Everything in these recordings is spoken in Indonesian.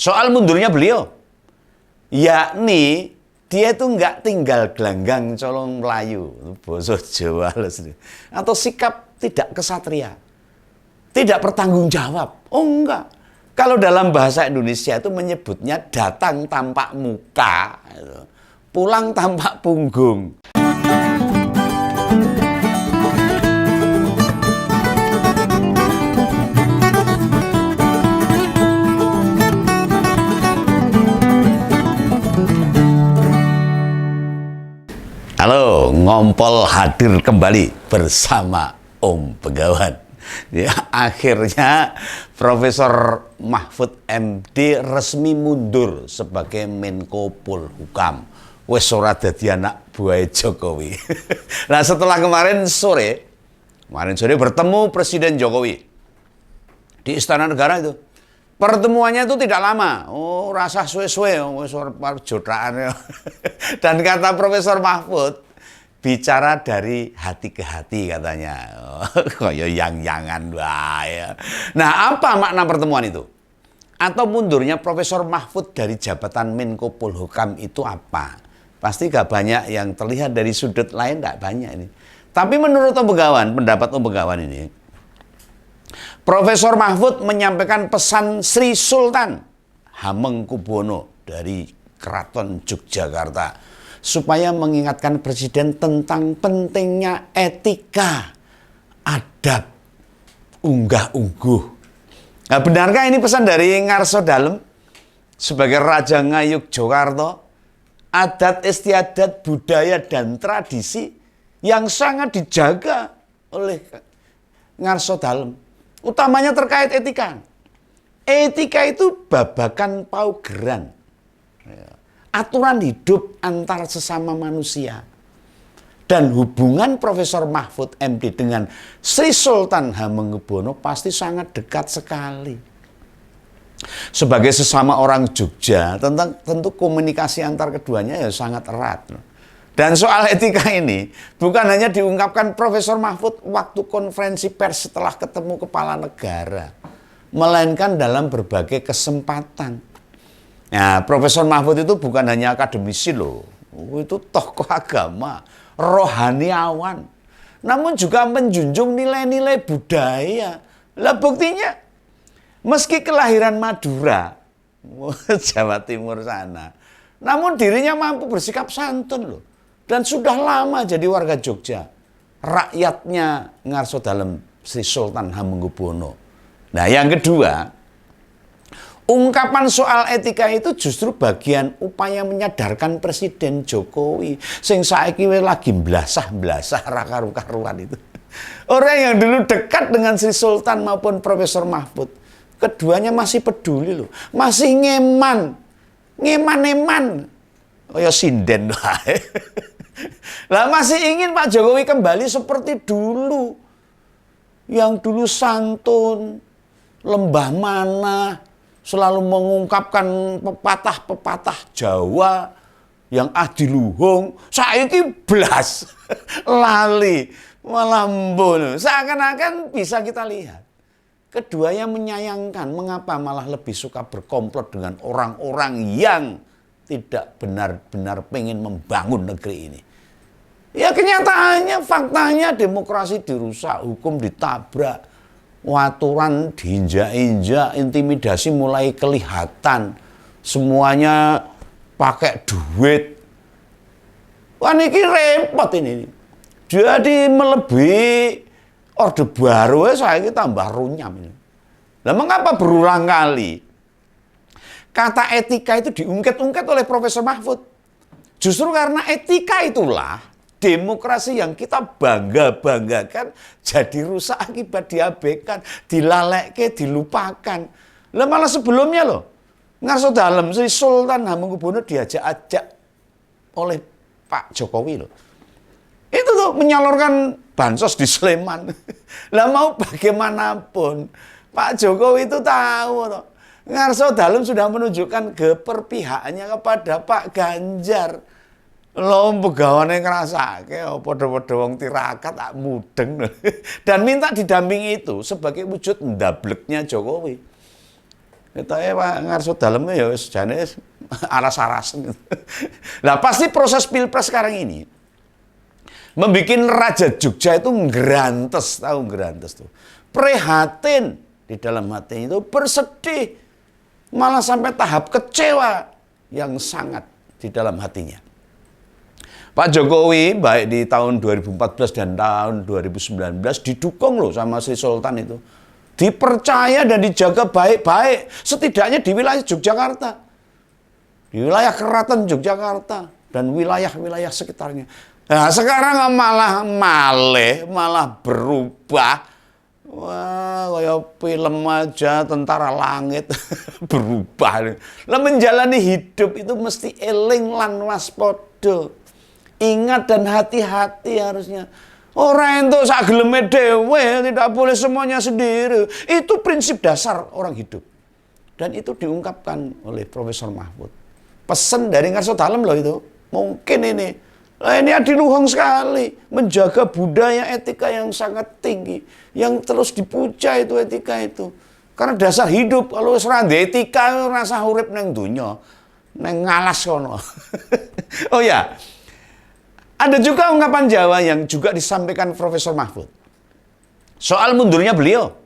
soal mundurnya beliau. Yakni dia itu nggak tinggal gelanggang colong Melayu, boso Jawa atau sikap tidak kesatria, tidak bertanggung jawab. Oh enggak. Kalau dalam bahasa Indonesia itu menyebutnya datang tanpa muka, pulang tanpa punggung. Halo, Ngompol hadir kembali bersama Om Begawan. Ya, akhirnya Profesor Mahfud MD resmi mundur sebagai Menko Polhukam. Wes ora dadi anak buah Jokowi. Nah, setelah kemarin sore bertemu Presiden Jokowi di Istana Negara itu. Pertemuannya itu tidak lama. Oh, rasa suwe-suwe, jodraan. Dan kata Profesor Mahfud, bicara dari hati ke hati katanya. Kayak yang-yangan ya. Nah, apa makna pertemuan itu? Atau mundurnya Profesor Mahfud dari jabatan Menko Polhukam itu apa? Pasti gak banyak yang terlihat dari sudut lain, gak banyak ini. Tapi menurut Om Begawan, pendapat Om Begawan ini, Profesor Mahfud menyampaikan pesan Sri Sultan Hamengkubuwono dari Keraton Yogyakarta supaya mengingatkan Presiden tentang pentingnya etika, adab, unggah-ungguh. Nah, benarkah ini pesan dari Ngarso Dalem sebagai Raja Ngayuk Jogarta? Adat istiadat, budaya, dan tradisi yang sangat dijaga oleh Ngarso Dalem. Utamanya terkait etika. Etika itu babakan paugeran. Aturan hidup antar sesama manusia. Dan hubungan Profesor Mahfud MD dengan Sri Sultan Hamengkubuwono pasti sangat dekat sekali. Sebagai sesama orang Jogja, tentu komunikasi antar keduanya ya sangat erat. Dan soal etika ini bukan hanya diungkapkan Profesor Mahfud waktu konferensi pers setelah ketemu kepala negara, melainkan dalam berbagai kesempatan. Nah, Profesor Mahfud itu bukan hanya akademisi loh, itu tokoh agama, rohaniawan, namun juga menjunjung nilai-nilai budaya. Lah buktinya, meski kelahiran Madura, Jawa Timur sana, namun dirinya mampu bersikap santun loh. Dan sudah lama jadi warga Jogja. Rakyatnya Ngarso Dalem Sri Sultan Hamengkubuwono. Nah, yang kedua, ungkapan soal etika itu justru bagian upaya menyadarkan Presiden Jokowi. Sing saiki lagi blasah-blasah ra karu-karuan itu. Orang yang dulu dekat dengan Sri Sultan maupun Profesor Mahfud, keduanya masih peduli loh. Masih ngeman. Oh ya sinden wae. Lah masih ingin Pak Jokowi kembali seperti dulu. Yang dulu santun, lembah mana, selalu mengungkapkan pepatah-pepatah Jawa yang adiluhung. Saiki blas lali, malambun. Seakan-akan bisa kita lihat. Keduanya menyayangkan mengapa malah lebih suka berkomplot dengan orang-orang yang tidak benar-benar pengen membangun negeri ini. Ya kenyataannya, faktanya demokrasi dirusak, hukum ditabrak, aturan diinjak-injak, intimidasi mulai kelihatan, semuanya pakai duit. Wah ini repot ini. Jadi melebihi Orde Baru saya tambah runyam ini. Nah, mengapa berulang kali kata etika itu diungkit-ungkit oleh Profesor Mahfud? Justru karena etika itulah demokrasi yang kita bangga-banggakan jadi rusak akibat diabaikan, dilalekke, dilupakan. Lah malah sebelumnya loh, Ngarso Dalem Sri Sultan Hamengkubuwono diajak-ajak oleh Pak Jokowi loh. Itu tuh menyalurkan bansos di Sleman. Lah mau bagaimanapun Pak Jokowi itu tahu loh. Ngarso Dalem sudah menunjukkan keperpihakannya kepada Pak Ganjar. Lho pegawane ngrasake padha-padha wong tirakat tak mudeng. Dan minta didampingi itu sebagai wujud ndableknya Jokowi. Ketoke Pak ngarso daleme ya wis jane aras-arasen. Nah, pasti proses Pilpres sekarang ini membikin Raja Jogja itu ngrantes, tahu ngrantes tuh. Prihatin di dalam hati itu, bersedih, malah sampai tahap kecewa yang sangat di dalam hatinya. Pak Jokowi baik di tahun 2014 dan tahun 2019 didukung loh sama Sri Sultan itu. Dipercaya dan dijaga baik-baik, setidaknya di wilayah Yogyakarta. Di wilayah Keraton Yogyakarta dan wilayah-wilayah sekitarnya. Nah, sekarang malah berubah. Wah, kayak film aja Tentara Langit berubah. Lah menjalani hidup itu mesti eling lan waspada. Ingat dan hati-hati harusnya. Orang itu sak geleme dhewe, tidak boleh semuanya sendiri. Itu prinsip dasar orang hidup. Dan itu diungkapkan oleh Profesor Mahfud. Pesan dari Ngarso Dalem loh itu. Mungkin ini. Nah, ini adiluhung sekali. Menjaga budaya etika yang sangat tinggi. Yang terus dipuja itu etika itu. Karena dasar hidup. Kalau serang etika, rasa urip neng dunya. Neng ngalas kono. Oh ya. Ada juga ungkapan Jawa yang juga disampaikan Profesor Mahfud. Soal mundurnya beliau.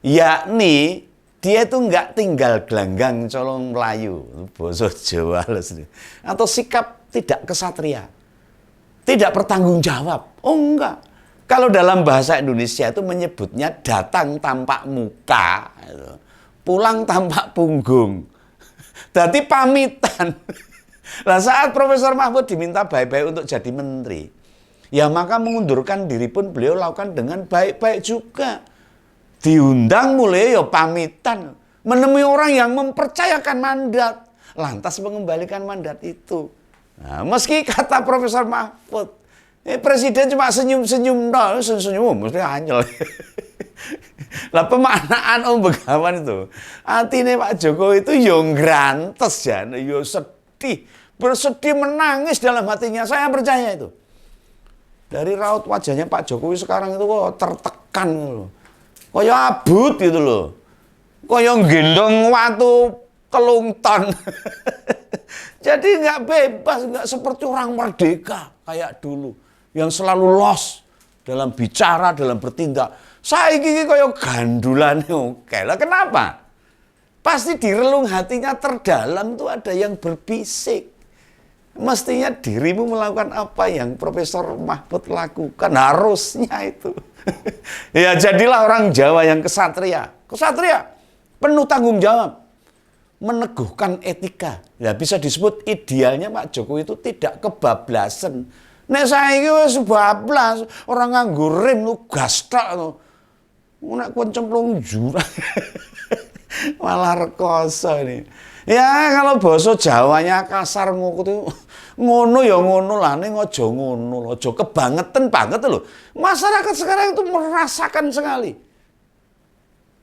Yakni dia itu nggak tinggal gelanggang colong Melayu. Basa Jawa. Atau sikap tidak kesatria. Tidak bertanggung jawab. Oh enggak. Kalau dalam bahasa Indonesia itu menyebutnya datang tanpa muka. Pulang tanpa punggung. Berarti pamitan. Nah, saat Profesor Mahfud diminta baik-baik untuk jadi menteri, ya maka mengundurkan diri pun beliau lakukan dengan baik-baik juga. Diundang mulai ya pamitan, menemui orang yang mempercayakan mandat, lantas mengembalikan mandat itu. Nah, meski kata Profesor Mahfud, presiden cuma senyum-senyum, senyum mesti anyel. Lah pemaknaan Om Begawan itu, artinya Pak Jokowi itu yo ngrantes ya, yo sedih. Bersedih menangis dalam hatinya, saya percaya itu. Dari raut wajahnya Pak Jokowi sekarang itu kok tertekan loh. Kayak abut gitu loh. Kayak gendong watu telung ton. Jadi nggak bebas, nggak seperti orang merdeka kayak dulu. Yang selalu los dalam bicara, dalam bertindak. Saya ini kayak gandulan. Oke lah, kenapa? Pasti di relung hatinya terdalam tuh ada yang berbisik. Mestinya dirimu melakukan apa yang Profesor Mahfud lakukan. Harusnya itu. Ya jadilah orang Jawa yang kesatria. Kesatria, penuh tanggung jawab. Meneguhkan etika. Ya bisa disebut idealnya Pak Jokowi itu tidak kebablasan. Nek saya ini wis bablas. Orang nganggo rem lu gastak. Nek kon cemplung jurang. Malah rekoso ini. Ya kalau bahasa Jawanya kasar ngono ya ngono lah, ning aja ngono, aja kebangetan banget loh. Masyarakat sekarang itu merasakan sekali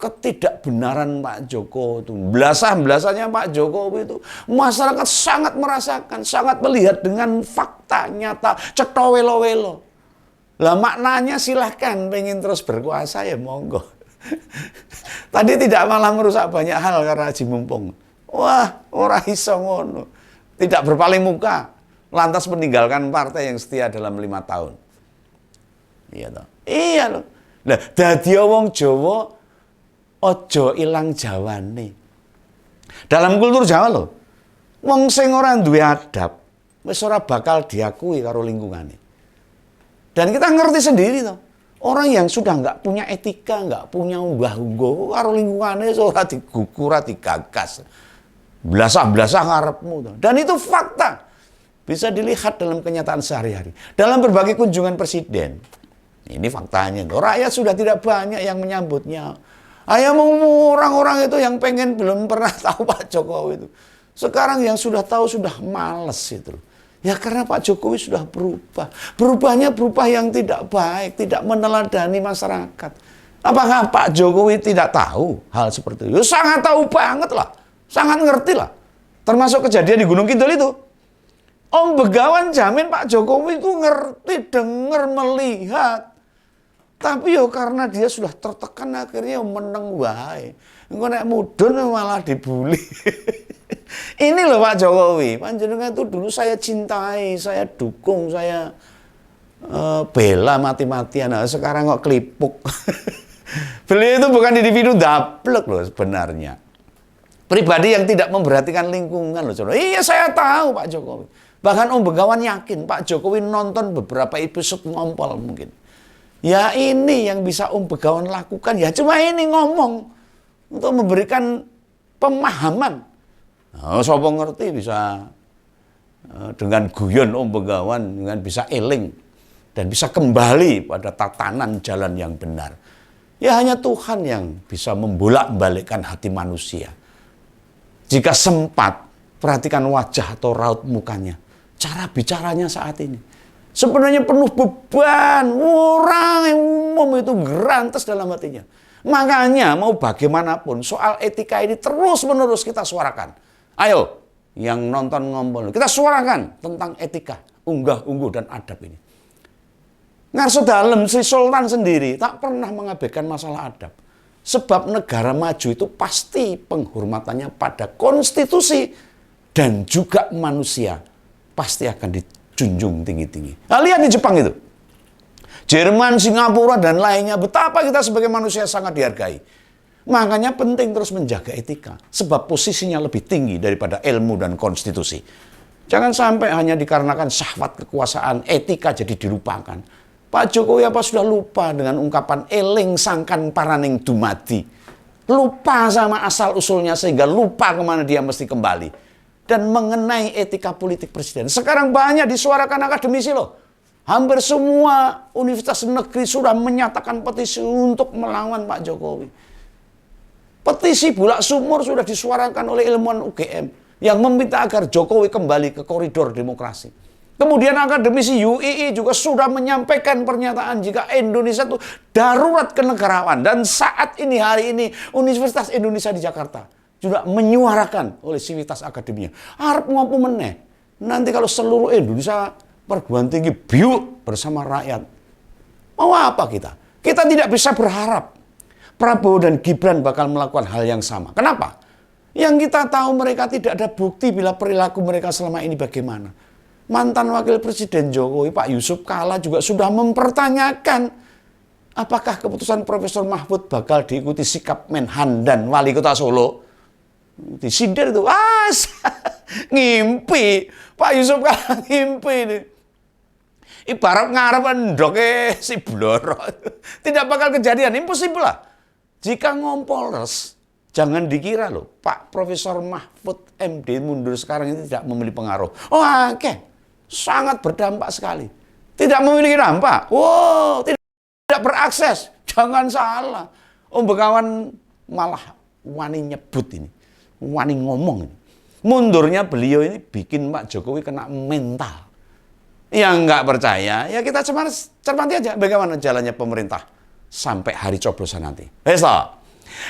ketidakbenaran Pak Jokowi itu. Belasah-belasahnya Pak Jokowi itu. Masyarakat sangat merasakan, sangat melihat dengan fakta nyata, cetha welo-welo. Lah maknanya silahkan pengen terus berkuasa ya monggo. Tadi tidak malah merusak banyak hal karena Haji Mumpung. Wah, ora iso ngono. Tidak berpaling muka, lantas meninggalkan partai yang setia dalam 5 tahun. Iya toh? Iya loh. Lah dadi wong Jawa aja ilang jawane. Dalam kultur Jawa loh, wong sing ora duwe adab wis ora bakal diakui karo lingkungane. Dan kita ngerti sendiri toh. Orang yang sudah nggak punya etika, nggak punya unggah-ungguh, karo lingkungannya ora digugu, ora digagas. Belasah-belasah ngarepmu. Dan itu fakta. Bisa dilihat dalam kenyataan sehari-hari. Dalam berbagai kunjungan presiden. Ini faktanya. Rakyat sudah tidak banyak yang menyambutnya. Orang-orang itu yang pengen belum pernah tahu Pak Jokowi itu. Sekarang yang sudah tahu sudah males itu. Ya karena Pak Jokowi sudah berubah. Berubahnya berubah yang tidak baik. Tidak meneladani masyarakat. Apakah Pak Jokowi tidak tahu hal seperti itu? Ya, sangat tahu banget lah. Sangat ngerti lah. Termasuk kejadian di Gunung Kidul itu. Om Begawan jamin Pak Jokowi itu ngerti, dengar, melihat. Tapi ya karena dia sudah tertekan akhirnya meneng wae. Engko nek mudhun malah dibully. Ini loh Pak Jokowi, panjenengan itu dulu saya cintai, saya dukung, saya bela mati-matian. Nah, sekarang kok kelipuk. Beliau itu bukan individu daplek loh sebenarnya. Pribadi yang tidak memperhatikan lingkungan loh. Iya saya tahu Pak Jokowi. Bahkan Om Begawan yakin Pak Jokowi nonton beberapa episode ngompol mungkin. Ya ini yang bisa Om Begawan lakukan. Ya cuma ini ngomong. Untuk memberikan pemahaman. Nah, siapa ngerti bisa dengan guyon Om Begawan. Dengan bisa eling. Dan bisa kembali pada tatanan jalan yang benar. Ya hanya Tuhan yang bisa membolak-balikkan hati manusia. Jika sempat, perhatikan wajah atau raut mukanya. Cara bicaranya saat ini. Sebenarnya penuh beban. Orang yang umum itu gerantes dalam hatinya. Makanya mau bagaimanapun soal etika ini terus-menerus kita suarakan. Ayo, yang nonton ngompol, kita suarakan tentang etika. Unggah-ungguh dan adab ini. Ngarso dalem Sri Sultan sendiri tak pernah mengabaikan masalah adab. Sebab negara maju itu pasti penghormatannya pada konstitusi dan juga manusia pasti akan dijunjung tinggi-tinggi. Nah, lihat di Jepang itu. Jerman, Singapura, dan lainnya betapa kita sebagai manusia sangat dihargai. Makanya penting terus menjaga etika. Sebab posisinya lebih tinggi daripada ilmu dan konstitusi. Jangan sampai hanya dikarenakan syahwat kekuasaan, etika jadi dilupakan. Pak Jokowi apa sudah lupa dengan ungkapan eling sangkan paraning dumadi. Lupa sama asal-usulnya sehingga lupa kemana dia mesti kembali. Dan mengenai etika politik presiden. Sekarang banyak disuarakan akademisi loh. Hampir semua universitas negeri sudah menyatakan petisi untuk melawan Pak Jokowi. Petisi bulak sumur sudah disuarakan oleh ilmuwan UGM. Yang meminta agar Jokowi kembali ke koridor demokrasi. Kemudian akademisi UII juga sudah menyampaikan pernyataan jika Indonesia itu darurat kenegarawan. Dan saat ini, hari ini, Universitas Indonesia di Jakarta juga menyuarakan oleh sivitas akademinya. Harap mampu meneh. Nanti kalau seluruh Indonesia perguruan tinggi biuk bersama rakyat. Mau apa kita? Kita tidak bisa berharap Prabowo dan Gibran bakal melakukan hal yang sama. Kenapa? Yang kita tahu mereka tidak ada bukti bila perilaku mereka selama ini bagaimana. Mantan Wakil Presiden Jokowi, Pak Yusuf Kala juga sudah mempertanyakan apakah keputusan Profesor Mahfud bakal diikuti sikap Menhan dan Wali Kota Solo. Disindir itu, ngimpi. Pak Yusuf Kala ngimpi ini. Ibarat ngarep endoknya si Bloro. Tidak bakal kejadian, impossible lah. Jika ngompolres, jangan dikira loh, Pak Profesor Mahfud MD mundur sekarang ini tidak memiliki pengaruh. Oh, oke. Sangat berdampak sekali. Tidak memiliki dampak. Wow, tidak berakses. Jangan salah. Om Begawan malah wani nyebut ini. Wani ngomong ini. Mundurnya beliau ini bikin Pak Jokowi kena mental. Yang nggak percaya, ya kita cermati aja bagaimana jalannya pemerintah sampai hari coblosan nanti. Besok.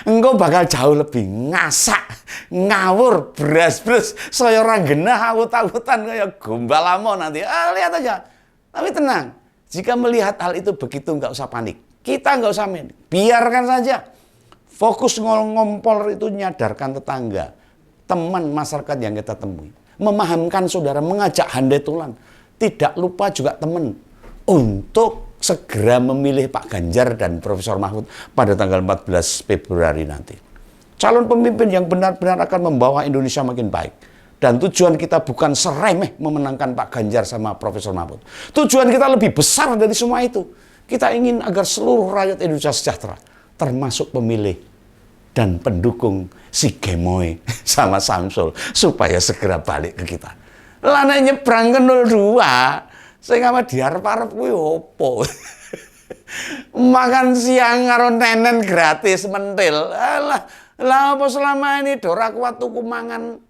Engkau bakal jauh lebih ngasak, ngawur, beras-beras, saya orang genah, awut-awutan kayak gombal lama nanti. Lihat aja. Tapi tenang, jika melihat hal itu begitu nggak usah panik. Kita nggak usah panik, biarkan saja. Fokus ngompol itu nyadarkan tetangga, teman masyarakat yang kita temui. Memahamkan saudara, mengajak handai tulang. Tidak lupa juga teman untuk segera memilih Pak Ganjar dan Profesor Mahfud pada tanggal 14 Februari nanti. Calon pemimpin yang benar-benar akan membawa Indonesia makin baik. Dan tujuan kita bukan seremeh memenangkan Pak Ganjar sama Profesor Mahfud. Tujuan kita lebih besar dari semua itu. Kita ingin agar seluruh rakyat Indonesia sejahtera. Termasuk pemilih dan pendukung si Gemoy sama Samsul. Supaya segera balik ke kita. Lana nyebrang ke 02. Saya nggak diarep-arep kuwi opo. Makan siang karo nenen gratis mentil. Alah, lah apa selama ini dora kuat tuku mangan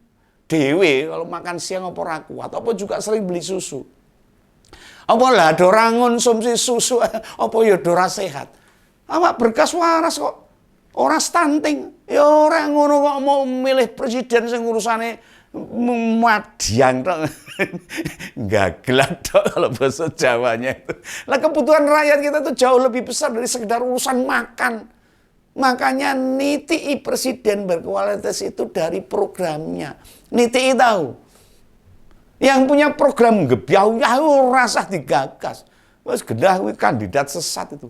dhewe kalau makan siang apa ora kuat, apa juga sering beli susu. Apa lah dora ngonsumsi susu apa ya dora sehat. Awak berkas waras kok. Ora stunting. Ya ora ngono kok mau milih presiden sing urusane Madiang tok. Enggak gelap tok kalau bahasa Jawanya itu. Lah kebutuhan rakyat kita itu jauh lebih besar dari sekedar urusan makan. Makanya nitii presiden berkualitas itu dari programnya. Nitii tahu. Yang punya program gebyau-yau rasah digagas. Wes gendah kuwi kandidat sesat itu.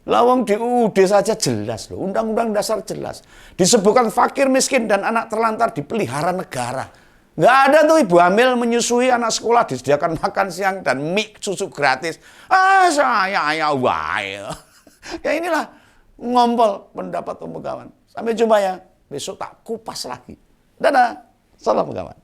Lawang di UUD saja jelas loh, Undang-Undang Dasar jelas. Disebutkan fakir, miskin, dan anak terlantar dipelihara negara. Nggak ada tuh ibu hamil menyusui anak sekolah disediakan makan siang dan mie susu gratis. Saya ya wae. Ya inilah ngompol pendapat kawan. Sampai jumpa ya. Besok tak kupas lagi. Dadah. Salam kawan.